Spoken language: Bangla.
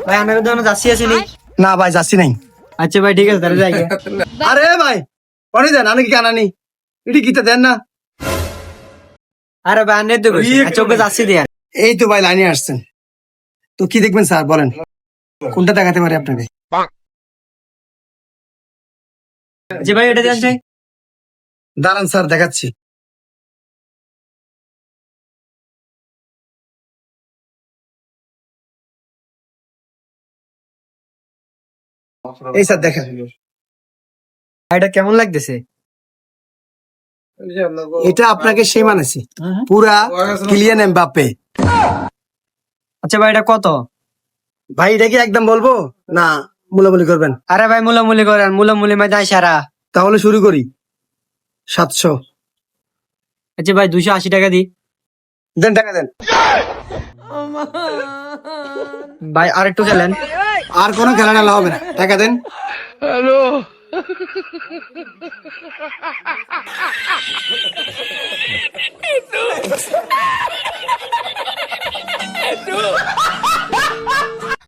ভাই আমার দোকানে যাচ্ছি আসিনি। না ভাই যাচ্ছি নাই। আচ্ছা ভাই ঠিক আছে তাহলে যাই গে। আরে ভাই পরে দেন, আমি কি আনানি এটি গীতা দেন না। আরে ভাই আনে তো কইছি। আচ্ছা ওকে যাচ্ছি দিয়া। এই তো ভাই লাইনে আসছেন, তো কি দেখবেন স্যার বলেন, কোনটা দেখাতে পারি আপনাকে? জি ভাই এটা দেন চাই। দাঁড়ান স্যার দেখাচ্ছি। এই স্যার দেখেন, এটা কেমন লাগতেছে? এটা আপনাকে সেই মানেছি, পুরা কিলিয়ান এমবাপ্পে। আচ্ছা ভাই এটা কত? ভাই এটা কি একদম বলবো না মূলামূলি করবেন? আরে ভাই মুলামুলি করেন, মুলামুলি মা যায় সারা। তাহলে শুরু করি। 700 আচ্ছা ভাই 280 টাকা দি। দেন, টাকা দেন। ভাই আর একটু খেলেন। আর কোনো খেলা টেলা হবে না, টাকা দেন।